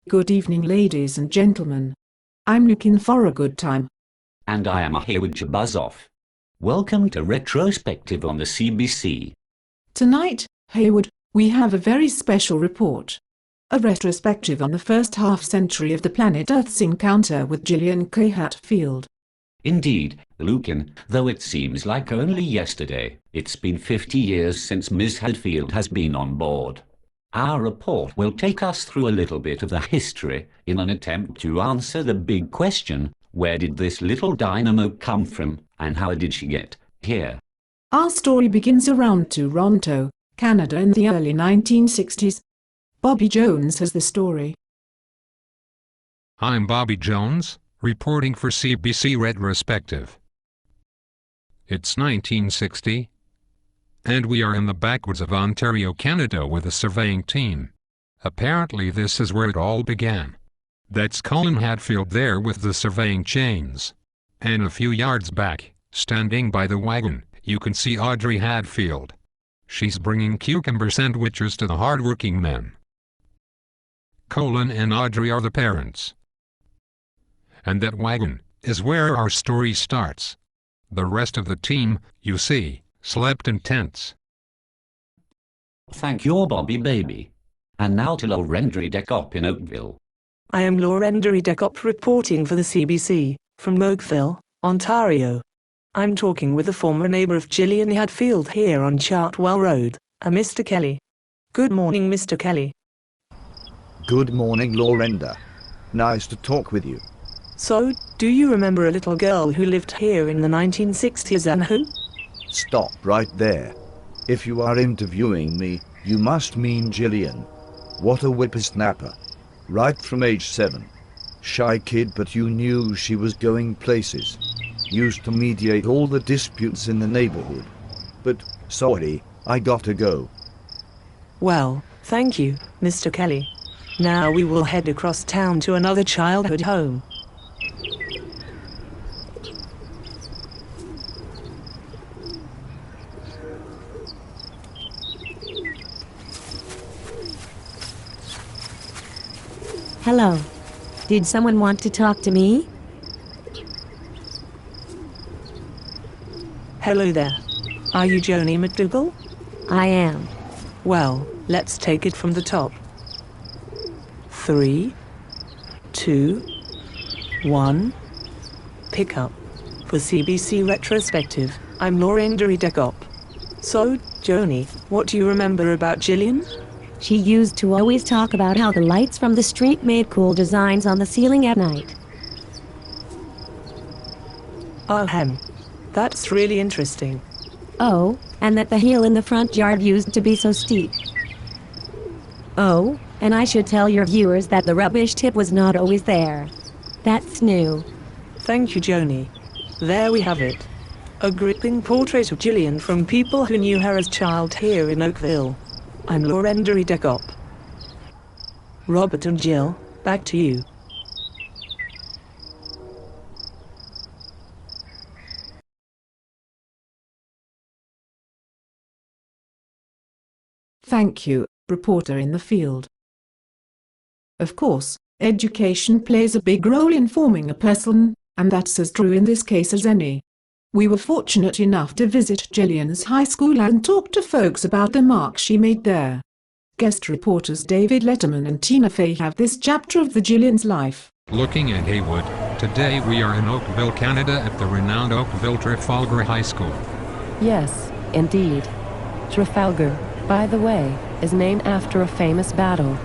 Good evening, ladies and gentlemen. I'm looking for a good time. And I am here with your buzz off. Welcome to Retrospective on the CBC. Tonight, Haywood, we have a very special report. A retrospective on the first half-century of the planet Earth's encounter with Gillian Hatfield. Indeed, Lucan, though it seems like only yesterday, it's been 50 years since Miss Hatfield has been on board. Our report will take us through a little bit of the history in an attempt to answer the big question, where did this little dynamo come from, and how did she get here? Our story begins around Toronto, Canada in the early 1960s. Bobby Jones has the story. I'm Bobby Jones, reporting for CBC Retrospective. It's 1960, and we are in the backwoods of Ontario, Canada with a surveying team. Apparently this is where it all began. That's Gillian Hatfield there with the surveying chains. And a few yards back, standing by the wagon, you can see Audrey Hatfield. She's bringing cucumber sandwiches to the hard-working men. Gillian and Audrey are the parents. And that wagon is where our story starts. The rest of the team, you see, slept in tents. Thank you, Bobby baby. And now to Lorendry Decop in Oakville. I am Lorendry Decop reporting for the CBC, from Oakville, Ontario. I'm talking with a former neighbor of Gillian Hatfield here on Chartwell Road, a Mr. Kelly. Good morning, Mr. Kelly. Good morning, Lorenda. Nice to talk with you. So, do you remember a little girl who lived here in the 1960s and who? Stop right there. If you are interviewing me, you must mean Gillian. What a whippersnapper. Right from age 7. Shy kid, but you knew she was going places. Used to mediate all the disputes in the neighborhood. But, sorry, I gotta go. Well, thank you, Mr. Kelly. Now we will head across town to another childhood home. Hello. Did someone want to talk to me? Hello there. Are you Joni McDougall? I am. Well, let's take it from the top. 3, 2, 1. Pick up. For CBC Retrospective, I'm Lorendry Decop. So, Joni, what do you remember about Gillian? She used to always talk about how the lights from the street made cool designs on the ceiling at night. Ahem. That's really interesting. Oh, and that the hill in the front yard used to be so steep. Oh, and I should tell your viewers that the rubbish tip was not always there. That's new. Thank you, Joni. There we have it. A gripping portrait of Gillian from people who knew her as a child here in Oakville. I'm Lorendry Decop. Robert and Jill, back to you. Thank you, reporter in the field. Of course, education plays a big role in forming a person, and that's as true in this case as any. We were fortunate enough to visit Gillian's high school and talk to folks about the mark she made there. Guest reporters David Letterman and Tina Fey have this chapter of the Gillian's life. Looking at Haywood, today we are in Oakville, Canada at the renowned Oakville Trafalgar High School. Yes, indeed. Trafalgar, by the way, is named after a famous battle.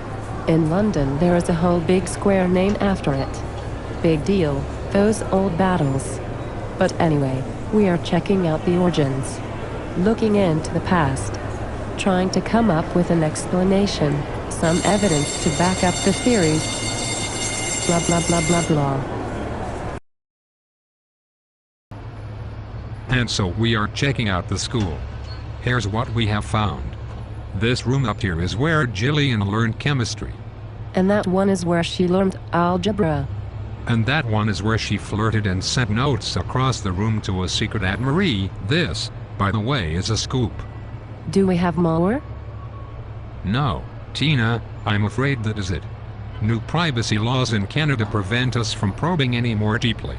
In London there is a whole big square named after it. Big deal, those old battles. But anyway, we are checking out the origins. Looking into the past. Trying to come up with an explanation, some evidence to back up the theories. Blah blah blah blah blah. And so we are checking out the school. Here's what we have found. This room up here is where Gillian learned chemistry. And that one is where she learned algebra. And that one is where she flirted and sent notes across the room to a secret Aunt Marie. This, by the way, is a scoop. Do we have more? No, Tina, I'm afraid that is it. New privacy laws in Canada prevent us from probing any more deeply.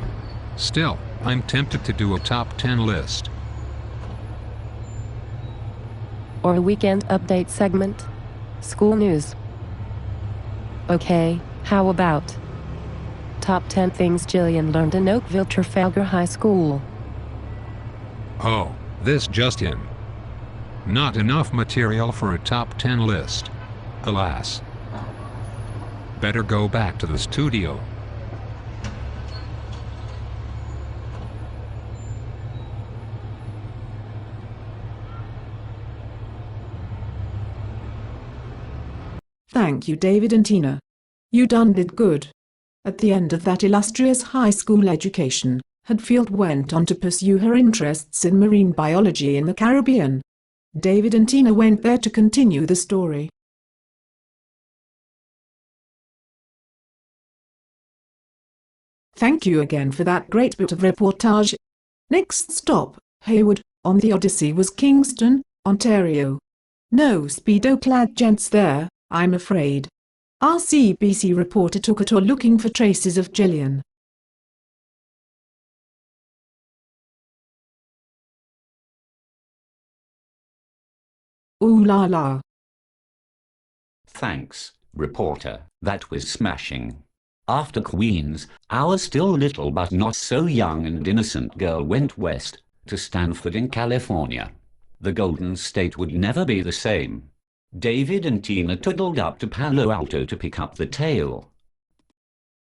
Still, I'm tempted to do a top 10 list. Or a weekend update segment? School news. Okay, how about top 10 things Gillian learned in Oakville Trafalgar High School? Oh, this just in. Not enough material for a top 10 list. Alas. Better go back to the studio. Thank you, David and Tina. You done did good. At the end of that illustrious high school education, Hatfield went on to pursue her interests in marine biology in the Caribbean. David and Tina went there to continue the story. Thank you again for that great bit of reportage. Next stop, Hayward, on the Odyssey was Kingston, Ontario. No Speedo-clad gents there, I'm afraid. Our CBC reporter took a tour looking for traces of Gillian. Ooh la la. Thanks, reporter, that was smashing. After Queens, our still little but not so young and innocent girl went west, to Stanford in California. The Golden State would never be the same. David and Tina toddled up to Palo Alto to pick up the tail.